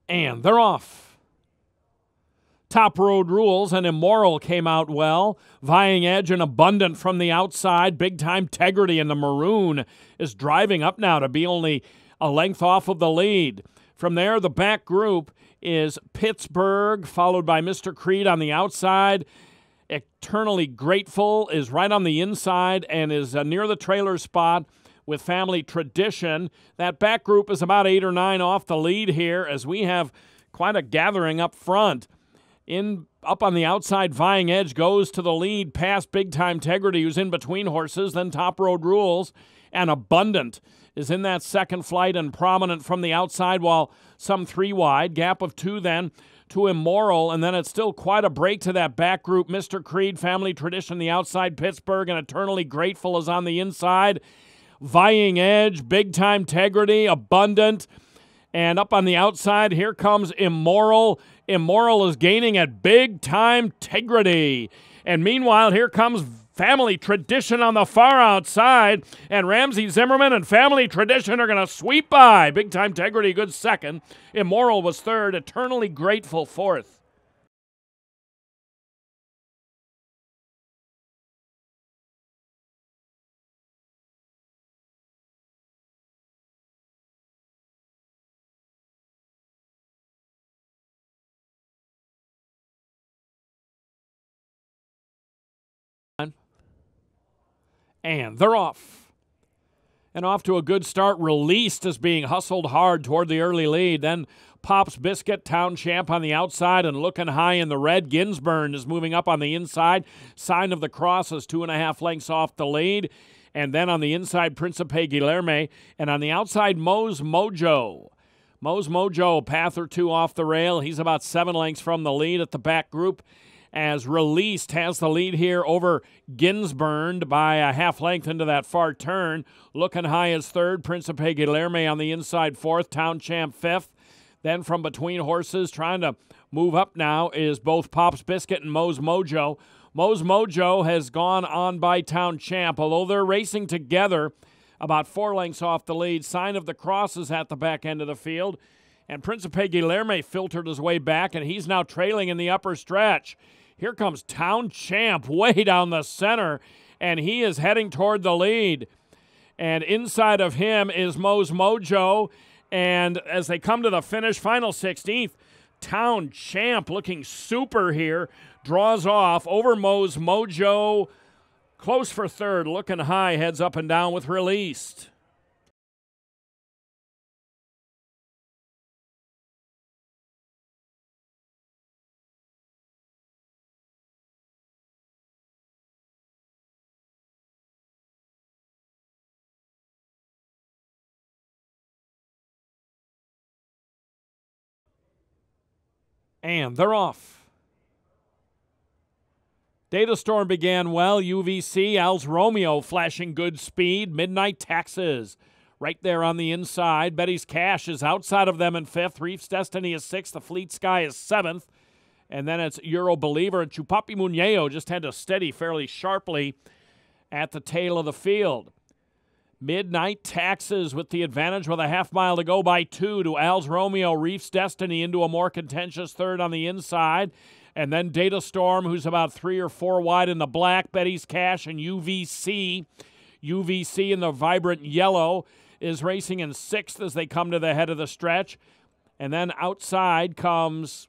And they're off. Top Road Rules and Immoral came out well. Vying Edge and Abundant from the outside. Big Time Tegrity in the maroon is driving up now to be only a length off of the lead. From there, the back group is Pittsburgh, followed by Mr. Creed on the outside. Eternally Grateful is right on the inside and is near the trailer spot with Family Tradition. That back group is about 8 or 9 off the lead here as we have quite a gathering up front. Up on the outside, Vying Edge goes to the lead past Big Time Tegrity, who's in between horses, then Top Road Rules, and Abundant is in that second flight and Prominent from the outside, while some 3 wide. Gap of 2 then to Immoral, and then it's still quite a break to that back group. Mr. Creed, Family Tradition, the outside, Pittsburgh, and Eternally Grateful is on the inside. Vying Edge, Big Time Tegrity, Abundant, and up on the outside, here comes Immoral. Immoral is gaining at Big Time Tegrity. And meanwhile, here comes Family Tradition on the far outside, and Ramsey Zimmerman and Family Tradition are going to sweep by. Big Time Tegrity, good second. Immoral was third. Eternally Grateful, fourth. And they're off. And off to a good start. Released is being hustled hard toward the early lead. Then Pop's Biscuit, Town Champ on the outside and looking high in the red. Ginsburn is moving up on the inside. Sign of the Cross is 2.5 lengths off the lead. And then on the inside, Principe Guilherme. And on the outside, Mo's Mojo. Mo's Mojo, path or 2 off the rail. He's about 7 lengths from the lead at the back group, as Released has the lead here over Ginsburn by a half length into that far turn. Looking high is third. Principe Guilherme on the inside, fourth. Town Champ, fifth. Then from between horses, trying to move up now, is both Pop's Biscuit and Mo's Mojo. Mo's Mojo has gone on by Town Champ, although they're racing together about 4 lengths off the lead. Sign of the Cross is at the back end of the field. And Principe Guilherme filtered his way back, and he's now trailing in the upper stretch. Here comes Town Champ way down the center, and he is heading toward the lead. And inside of him is Mo's Mojo. And as they come to the finish, final 16th, Town Champ looking super here, draws off over Mo's Mojo. Close for third, looking high, heads up and down with Released. And they're off. Data Storm began well. UVC, Al's Romeo flashing good speed. Midnight Taxes right there on the inside. Betty's Cash is outside of them in fifth. Reef's Destiny is sixth. The Fleet Sky is seventh. And then it's Euro Believer. And Chupapi Muñeo just had to steady fairly sharply at the tail of the field. Midnight Taxes with the advantage with a half mile to go by 2 to Al's Romeo. Reef's Destiny into a more contentious third on the inside. And then Data Storm, who's about 3 or 4 wide in the black. Betty's Cash and UVC. UVC in the vibrant yellow is racing in sixth as they come to the head of the stretch. And then outside comes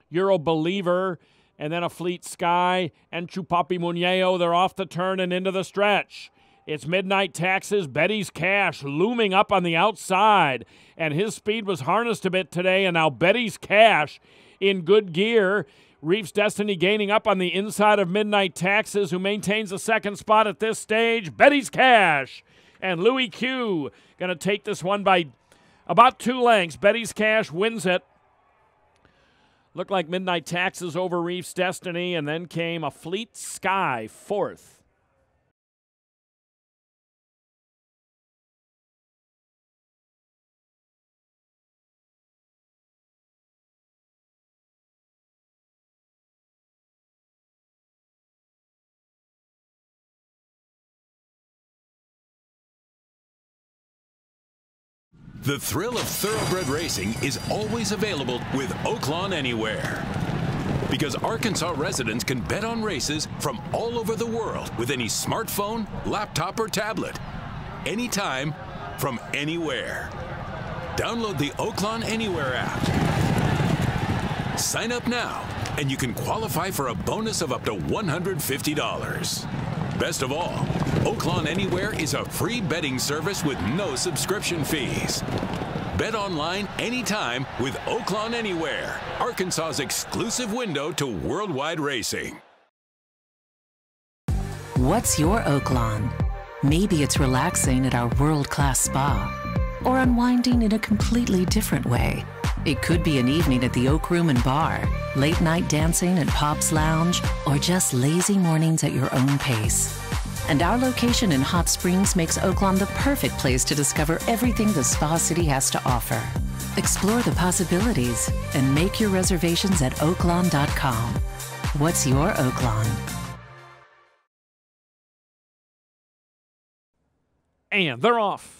Euro Believer and then a Fleet Sky and Chupapi Muñeo. They're off the turn and into the stretch. It's Midnight Taxes, Betty's Cash looming up on the outside, and his speed was harnessed a bit today, and now Betty's Cash in good gear. Reef's Destiny gaining up on the inside of Midnight Taxes, who maintains the second spot at this stage. Betty's Cash and Louis Q going to take this one by About 2 lengths. Betty's Cash wins it. Looked like Midnight Taxes over Reef's Destiny, and then came a Fleet Sky fourth. The thrill of thoroughbred racing is always available with Oaklawn Anywhere. Because Arkansas residents can bet on races from all over the world with any smartphone, laptop, or tablet. Anytime, from anywhere. Download the Oaklawn Anywhere app. Sign up now, and you can qualify for a bonus of up to $150. Best of all, Oaklawn Anywhere is a free betting service with no subscription fees. Bet online anytime with Oaklawn Anywhere, Arkansas's exclusive window to worldwide racing. What's your Oaklawn? Maybe it's relaxing at our world-class spa, or unwinding in a completely different way. It could be an evening at the Oak Room and Bar, late night dancing at Pop's Lounge, or just lazy mornings at your own pace. And our location in Hot Springs makes Oaklawn the perfect place to discover everything the Spa City has to offer. Explore the possibilities and make your reservations at oaklawn.com. What's your Oaklawn? And they're off.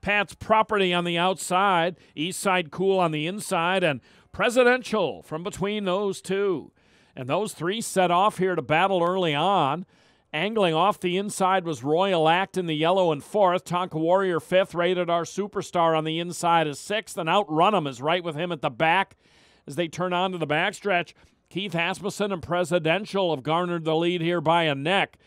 Pat's Property on the outside, Eastside Cool on the inside, and Presidential from between those two. And those three set off here to battle early on. Angling off the inside was Royal Act in the yellow and fourth. Tonka Warrior fifth. Rated R Superstar on the inside is sixth. And Outrun 'em is right with him at the back as they turn on to the backstretch. Keith Asmussen and Presidential have garnered the lead here by a neck.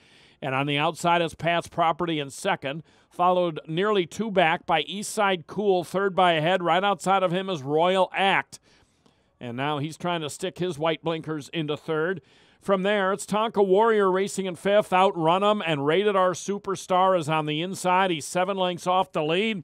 And on the outside is Pat's Property in second, followed nearly 2 back by Eastside Cool, third by a head. Right outside of him is Royal Act. And now he's trying to stick his white blinkers into third. From there, it's Tonka Warrior racing in fifth, Outrun 'em, and Rated R Superstar is on the inside. He's 7 lengths off the lead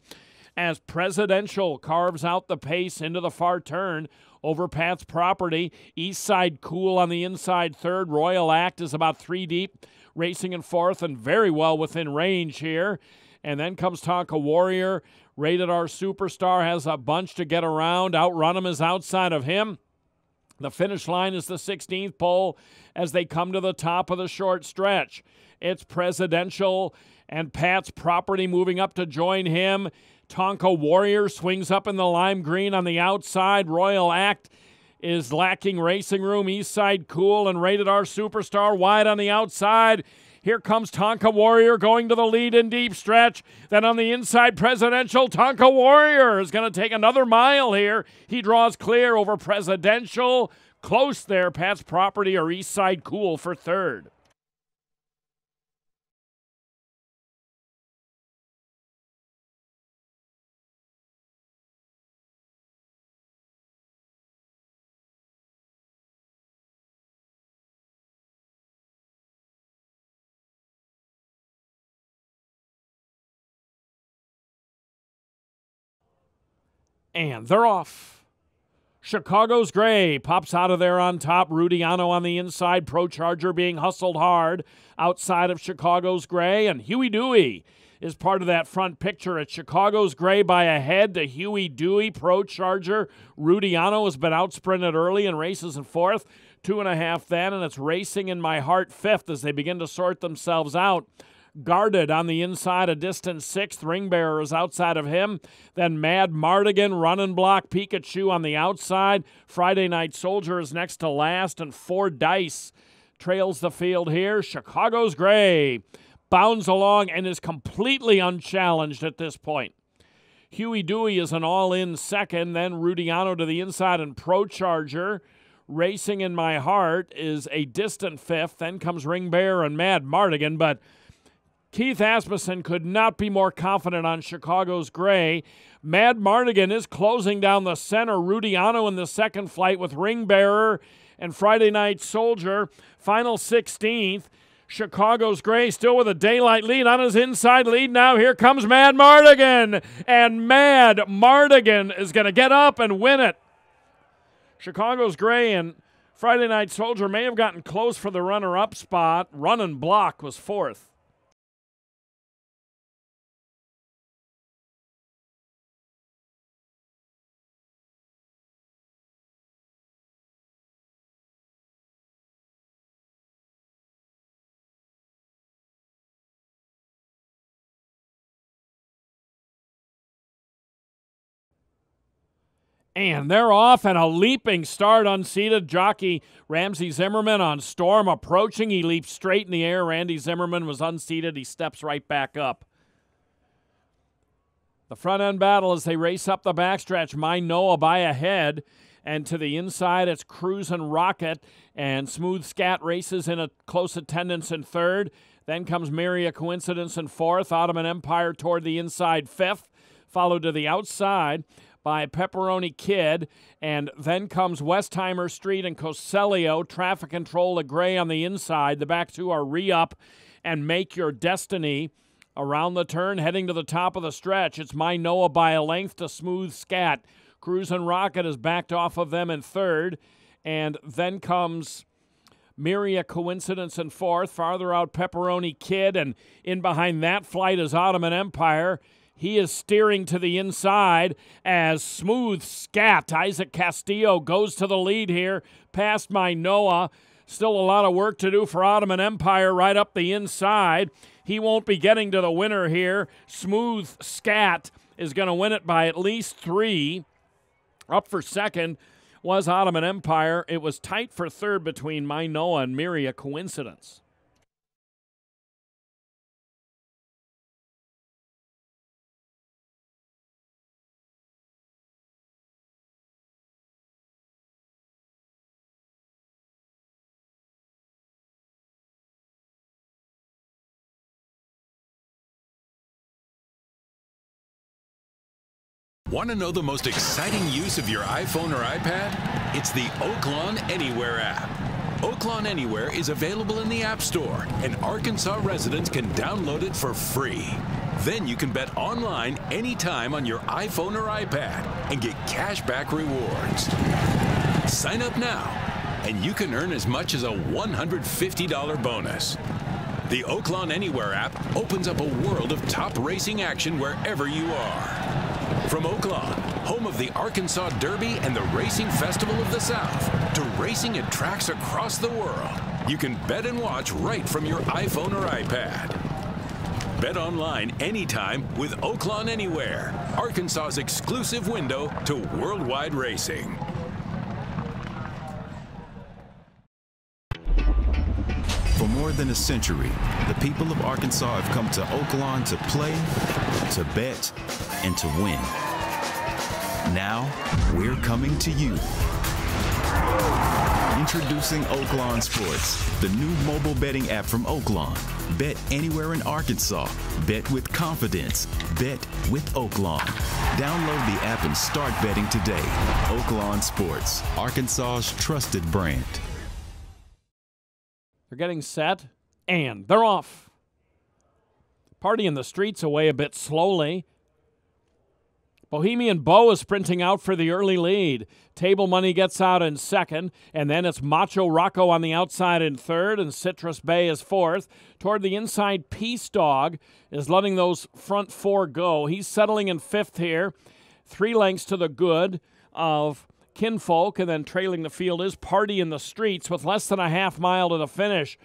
as Presidential carves out the pace into the far turn over Pat's Property. Eastside Cool on the inside third. Royal Act is about 3 deep, racing in fourth and very well within range here. And then comes Tonka Warrior. Rated R Superstar has a bunch to get around. Outrun 'em is outside of him. The finish line is the 16th pole as they come to the top of the short stretch. It's Presidential and Pat's Property moving up to join him. Tonka Warrior swings up in the lime green on the outside. Royal Act is lacking racing room. Eastside Cool and Rated R Superstar wide on the outside. Here comes Tonka Warrior going to the lead in deep stretch. Then on the inside, Presidential. Tonka Warrior is going to take another mile here. He draws clear over Presidential. Close there, Pat's Property or Eastside Cool for third. And they're off. Chicago's Gray pops out of there on top. Rudiano on the inside. Pro Charger being hustled hard outside of Chicago's Gray. And Huey Dewey is part of that front picture. It's Chicago's Gray by a head to Huey Dewey. Pro Charger. Rudiano has been outsprinted early and races in fourth. 2.5 then, and it's Racing in My Heart fifth as they begin to sort themselves out. Guarded on the inside, a distant sixth. Ring Bearer is outside of him. Then Mad Mardigan, Running Block, Pikachu on the outside. Friday Night Soldier is next to last, and 4 Dice trails the field here. Chicago's Gray bounds along and is completely unchallenged at this point. Huey Dewey is an all-in second, then Rudiano to the inside, and Pro Charger. Racing in My Heart is a distant fifth. Then comes Ring Bearer and Mad Mardigan, but Keith Asmussen could not be more confident on Chicago's Gray. Mad Mardigan is closing down the center. Rudiano in the second flight with Ring Bearer and Friday Night Soldier. Final 16th. Chicago's Gray still with a daylight lead on his inside lead now. Here comes Mad Mardigan, and Mad Mardigan is going to get up and win it. Chicago's Gray and Friday Night Soldier may have gotten close for the runner-up spot. Run and Block was fourth. And they're off, and a leaping start unseated. Jockey Ramsey Zimmerman on Storm approaching. He leaps straight in the air. Randy Zimmerman was unseated. He steps right back up. The front-end battle as they race up the backstretch. My Noah by ahead. And to the inside, it's Cruisin' Rocket. And Smooth Scat races in a close attendance in third. Then comes Myria Coincidence in fourth. Ottoman Empire toward the inside fifth. Followed to the outside by Pepperoni Kid, and then comes Westheimer Street and Coselio. Traffic Control to Gray on the inside. The back two are Re-Up and Make Your Destiny. Around the turn, heading to the top of the stretch, it's My Noah by a length to Smooth Scat. Cruisin' Rocket is backed off of them in third, and then comes Myria Coincidence in fourth. Farther out, Pepperoni Kid, and in behind that flight is Ottoman Empire. He is steering to the inside as Smooth Scat. Isaac Castillo goes to the lead here past My Noah. Still a lot of work to do for Ottoman Empire right up the inside. He won't be getting to the winner here. Smooth Scat is going to win it by at least 3. Up for second was Ottoman Empire. It was tight for third between My Noah and Myria Coincidence. Want to know the most exciting use of your iPhone or iPad? It's the Oaklawn Anywhere app. Oaklawn Anywhere is available in the App Store, and Arkansas residents can download it for free. Then you can bet online anytime on your iPhone or iPad and get cashback rewards. Sign up now, and you can earn as much as a $150 bonus. The Oaklawn Anywhere app opens up a world of top racing action wherever you are. From Oaklawn, home of the Arkansas Derby and the Racing Festival of the South, to racing at tracks across the world, you can bet and watch right from your iPhone or iPad. Bet online anytime with Oaklawn Anywhere, Arkansas's exclusive window to worldwide racing. For more than a century, the people of Arkansas have come to Oaklawn to play, to bet, and to win. Now, we're coming to you. Introducing Oaklawn Sports, the new mobile betting app from Oaklawn. Bet anywhere in Arkansas. Bet with confidence. Bet with Oaklawn. Download the app and start betting today. Oaklawn Sports, Arkansas's trusted brand. They're getting set, and they're off. Party in the streets away a bit slowly. Bohemian Beau is sprinting out for the early lead. Table Money gets out in second, and then it's Macho Rocco on the outside in third, and Citrus Bay is fourth. Toward the inside, Peace Dog is letting those front four go. He's settling in fifth here. 3 lengths to the good of Kinfolk, and then trailing the field is Party in the Streets with less than a half mile to the finish.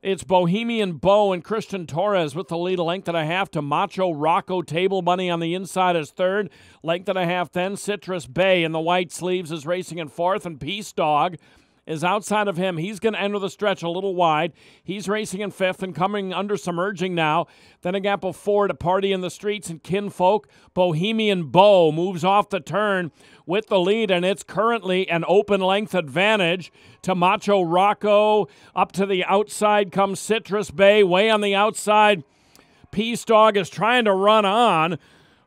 It's Bohemian Beau and Christian Torres with the lead, a length and a half to Macho Rocco. Table Money on the inside is third, length and a half then. Citrus Bay in the white sleeves is racing in fourth, and Peace Dog is outside of him. He's going to enter the stretch a little wide. He's racing in fifth and coming under some urging now. Then a gap of 4 to Party in the Streets and Kinfolk. Bohemian Beau moves off the turn with the lead, and it's currently an open length advantage to Macho Rocco. Up to the outside comes Citrus Bay. Way on the outside, Peace Dog is trying to run on,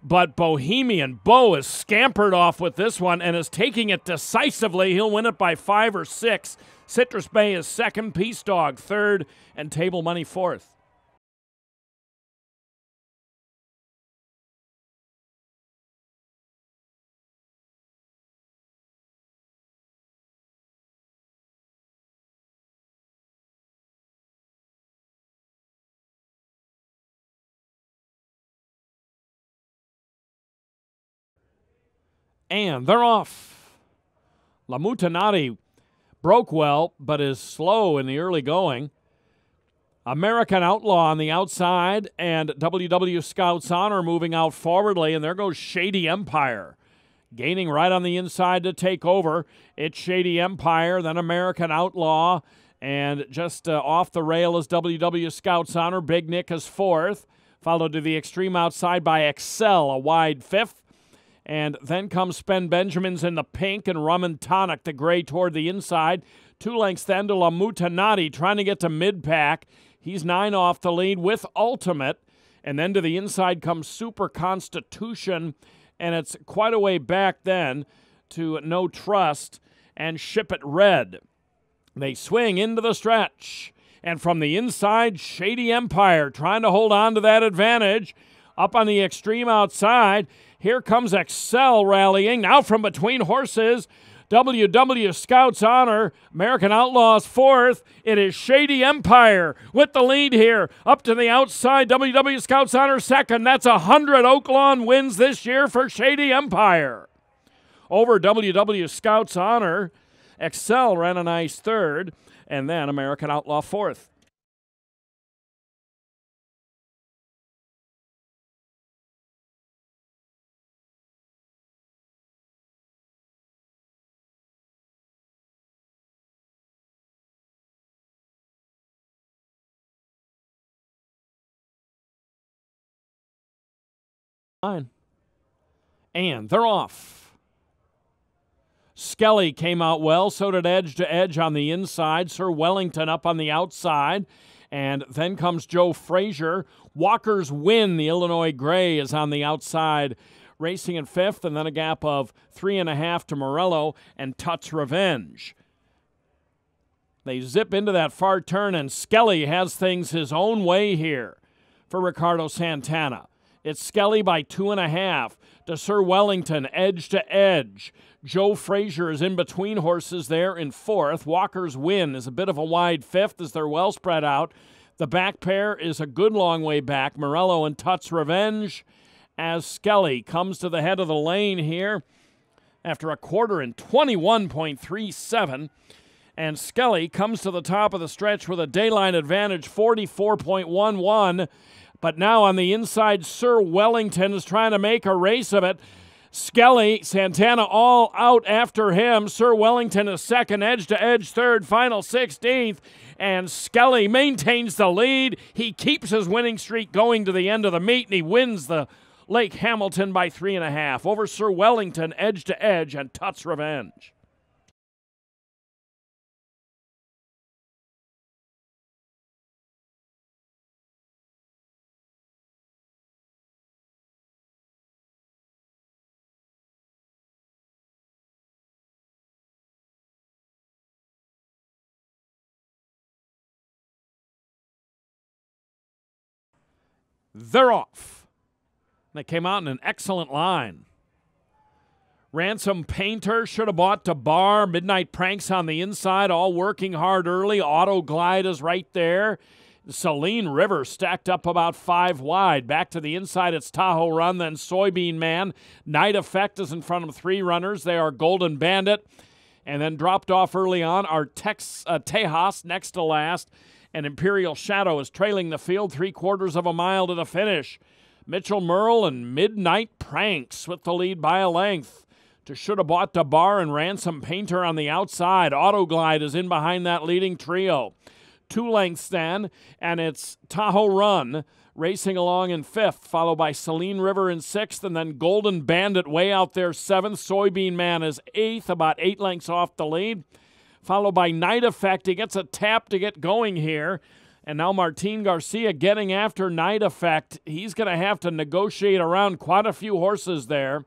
but Bohemian Beau is scampered off with this one and is taking it decisively. He'll win it by 5 or 6. Citrus Bay is second, Peace Dog third, and Table Money fourth. And they're off. La Mutanati broke well, but is slow in the early going. American Outlaw on the outside, and WW Scouts Honor moving out forwardly, and there goes Shady Empire. Gaining right on the inside to take over. It's Shady Empire, then American Outlaw, and just off the rail is WW Scouts Honor. Big Nick is fourth, followed to the extreme outside by Excel, a wide fifth. And then comes Spen Benjamins in the pink and Rum and Tonic, the gray toward the inside. 2 lengths then to La Mutanati, trying to get to mid-pack. He's 9 off the lead with Ultimate. And then to the inside comes Super Constitution. And it's quite a way back then to No Trust and Ship It Red. They swing into the stretch. And from the inside, Shady Empire trying to hold on to that advantage. Up on the extreme outside, here comes Excel rallying. Now from between horses, WW Scouts Honor, American Outlaws fourth. It is Shady Empire with the lead here. Up to the outside, WW Scouts Honor second. That's 100 Oaklawn wins this year for Shady Empire. Over WW Scouts Honor, Excel ran a nice third, and then American Outlaw fourth. And they're off. Skelly came out well, so did Edge to Edge on the inside. Sir Wellington up on the outside. And then comes Joe Frazier. Walker's Win, the Illinois Gray, is on the outside, racing in fifth, and then a gap of 3.5 to Morello and Tut's Revenge. They zip into that far turn, and Skelly has things his own way here for Ricardo Santana. It's Skelly by 2.5 to Sir Wellington, edge to edge. Joe Frazier is in between horses there in fourth. Walker's Win is a bit of a wide fifth as they're well spread out. The back pair is a good long way back, Morello and Tut's Revenge, as Skelly comes to the head of the lane here after a quarter in 21.37. And Skelly comes to the top of the stretch with a dayline advantage, 44.11. But now on the inside, Sir Wellington is trying to make a race of it. Skelly, Santana all out after him. Sir Wellington is second, edge to edge third, final 16th. And Skelly maintains the lead. He keeps his winning streak going to the end of the meet, and he wins the Lake Hamilton by 3.5 over Sir Wellington, edge to edge, and Tut's Revenge. They're off. They came out in an excellent line. Ransom Painter should have bought to Bar. Midnight Pranks on the inside, all working hard early. Auto Glide is right there. Celine River stacked up about 5 wide. Back to the inside, it's Tahoe Run, then Soybean Man. Night Effect is in front of 3 runners. They are Golden Bandit. And then dropped off early on are Tejas next to last. And Imperial Shadow is trailing the field 3/4 of a mile to the finish. Mitchell Merle and Midnight Pranks with the lead by a length. To Shoulda Bought the Bar and Ransom Painter on the outside. Autoglide is in behind that leading trio. 2 lengths then, and it's Tahoe Run racing along in 5th, followed by Celine River in 6th, and then Golden Bandit way out there 7th. Soybean Man is 8th, about 8 lengths off the lead. Followed by Night Effect. He gets a tap to get going here. And now Martin Garcia getting after Night Effect. He's going to have to negotiate around quite a few horses there.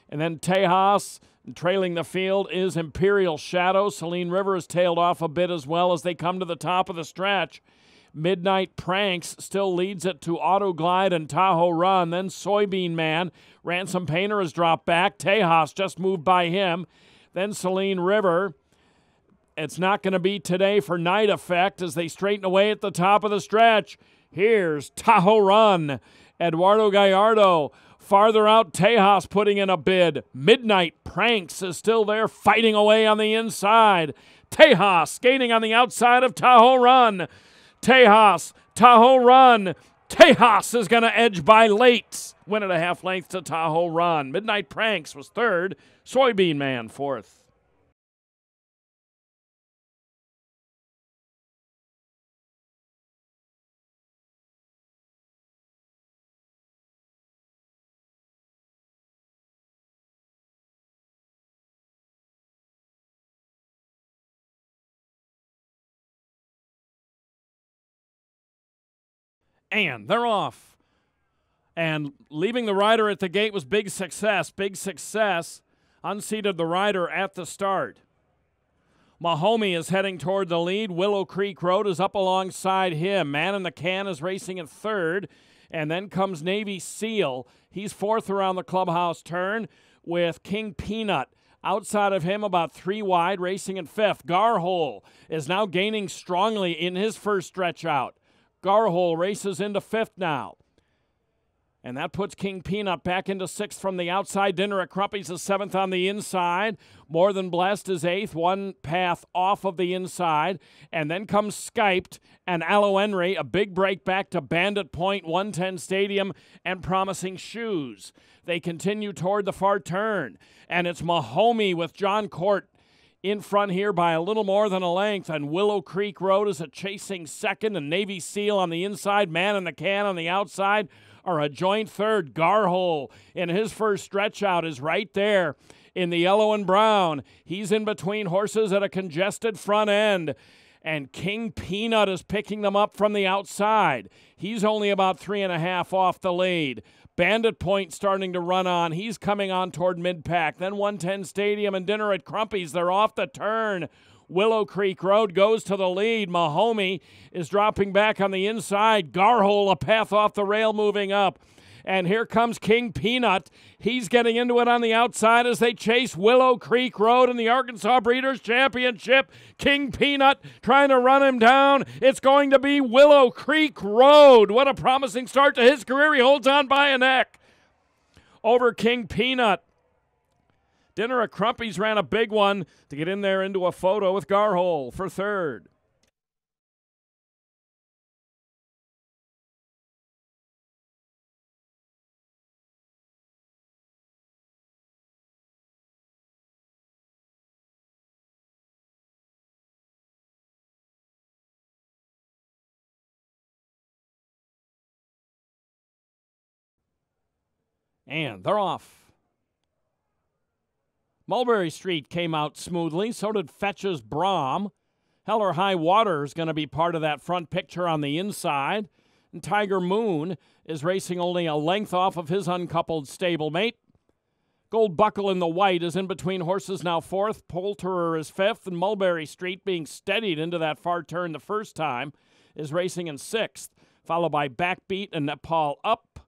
And then Tejas, And trailing the field is Imperial Shadow. Celine River has tailed off a bit as well as they come to the top of the stretch. Midnight Pranks still leads it to Auto Glide and Tahoe Run. Then Soybean Man. Ransom Painter has dropped back. Tejas just moved by him. Then Celine River. It's not going to be today for Night Effect as they straighten away at the top of the stretch. Here's Tahoe Run. Eduardo Gallardo. Farther out, Tejas putting in a bid. Midnight Pranks is still there fighting away on the inside. Tejas skating on the outside of Tahoe Run. Tejas, Tahoe Run. Tejas is going to edge by late. Win at a half length to Tahoe Run. Midnight Pranks was third. Soybean Man fourth. And they're off. And leaving the rider at the gate was Big Success. Big Success unseated the rider at the start. Mahomey is heading toward the lead. Willow Creek Road is up alongside him. Man in the Can is racing in third. And then comes Navy Seal. He's fourth around the clubhouse turn with King Peanut. Outside of him, about 3 wide, racing in fifth. Garhole is now gaining strongly in his first stretch out. Garhole races into fifth now. And that puts King Peanut back into sixth from the outside. Dinner at Crumpy's is seventh on the inside. More Than Blessed is eighth, one path off of the inside. And then comes Skyped and Aloe Henry, a big break back to Bandit Point, 110 Stadium, and Promising Shoes. They continue toward the far turn. And it's Mahomey with John Court in front here by a little more than a length, and Willow Creek Road is a chasing second, and Navy Seal on the inside, Man in the Can on the outside are a joint third. Garhole in his first stretch out is right there in the yellow and brown. He's in between horses at a congested front end, and King Peanut is picking them up from the outside. He's only about 3.5 off the lead. Bandit Point starting to run on. He's coming on toward mid-pack. Then 110 Stadium and Dinner at Crumpy's. They're off the turn. Willow Creek Road goes to the lead. Mahomey is dropping back on the inside. Garhole, a path off the rail, moving up. And here comes King Peanut. He's getting into it on the outside as they chase Willow Creek Road in the Arkansas Breeders' Championship. King Peanut trying to run him down. It's going to be Willow Creek Road. What a promising start to his career. He holds on by a neck over King Peanut. Dinner at Crumpy's ran a big one to get in there into a photo with Garhole for third. And they're off. Mulberry Street came out smoothly. So did Fetch's Brom. Hell or High Water is going to be part of that front picture on the inside. And Tiger Moon is racing only a length off of his uncoupled stablemate. Gold Buckle in the white is in between horses now fourth. Poulterer is fifth. And Mulberry Street, being steadied into that far turn the first time, is racing in sixth. Followed by Backbeat and Nepal Up.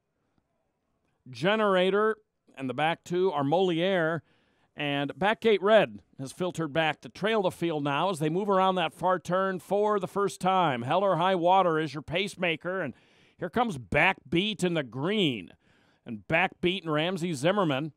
Generator and the back two are Moliere, and Backgate Red has filtered back to trail the field now as they move around that far turn for the first time. Hell or High Water is your pacemaker, and here comes Backbeat in the green. And Backbeat and Ramsey Zimmerman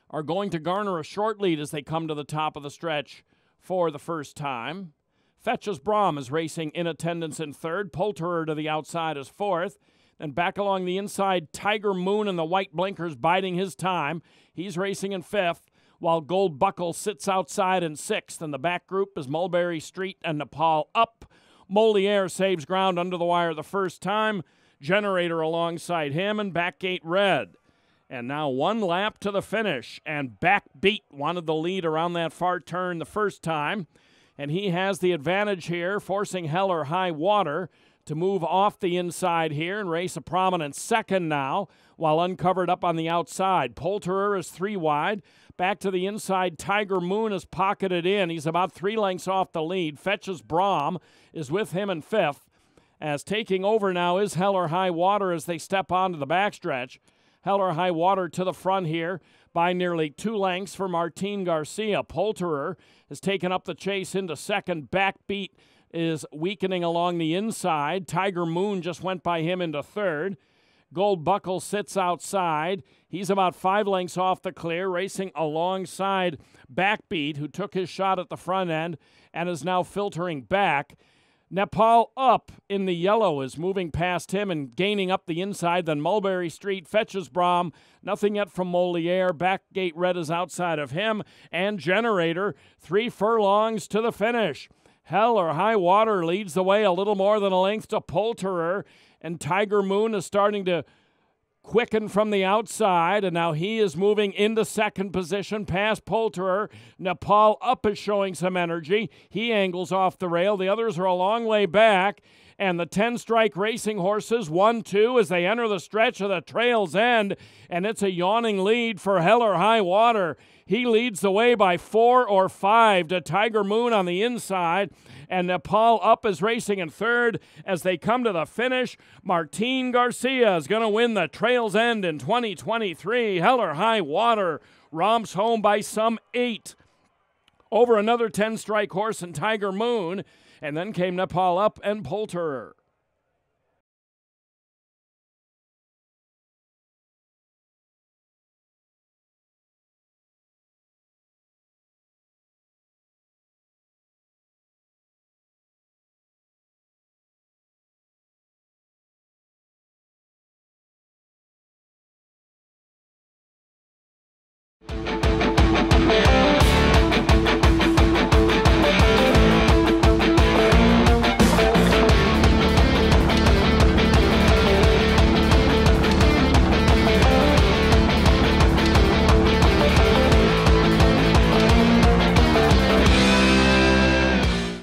are going to garner a short lead as they come to the top of the stretch for the first time. Fetch's Brom is racing in attendance in third. Poulterer to the outside is fourth. And back along the inside, Tiger Moon in the white blinkers biding his time. He's racing in fifth, while Gold Buckle sits outside in sixth. And the back group is Mulberry Street and Nepal Up. Moliere saves ground under the wire the first time. Generator alongside him, and Backgate Red. And now one lap to the finish. And Backbeat wanted the lead around that far turn the first time. And he has the advantage here, forcing Hell or High Water to move off the inside here and race a prominent second now, while uncovered up on the outside. Poulterer is 3 wide. Back to the inside, Tiger Moon is pocketed in. He's about 3 lengths off the lead. Fetches Brahm is with him in 5th. As taking over now is Hell or High Water as they step onto the backstretch. Hell or High Water to the front here by nearly 2 lengths for Martin Garcia. Poulterer has taken up the chase into second. Backbeat is weakening along the inside. Tiger Moon just went by him into third. Gold Buckle sits outside. He's about 5 lengths off the clear, racing alongside Backbeat, who took his shot at the front end and is now filtering back. Nepal Up in the yellow is moving past him and gaining up the inside. Then Mulberry Street fetches Brahm. Nothing yet from Moliere. Backgate Red is outside of him. And Generator, 3 furlongs to the finish. Hell or High Water leads the way a little more than a length to Poulterer. And Tiger Moon is starting to quicken from the outside, and now he is moving into second position past Poulterer. Nepal Up is showing some energy. He angles off the rail. The others are a long way back, and the 10-strike racing horses 1-2 as they enter the stretch of the trail's end, and it's a yawning lead for Hell or High Water. He leads the way by 4 or 5 to Tiger Moon on the inside, and Nepal Up is racing in third. As they come to the finish, Martin Garcia is going to win the trail's end in 2023. Hell or High Water romps home by some 8 over another 10-strike horse and Tiger Moon, and then came Nepal Up and Poulterer.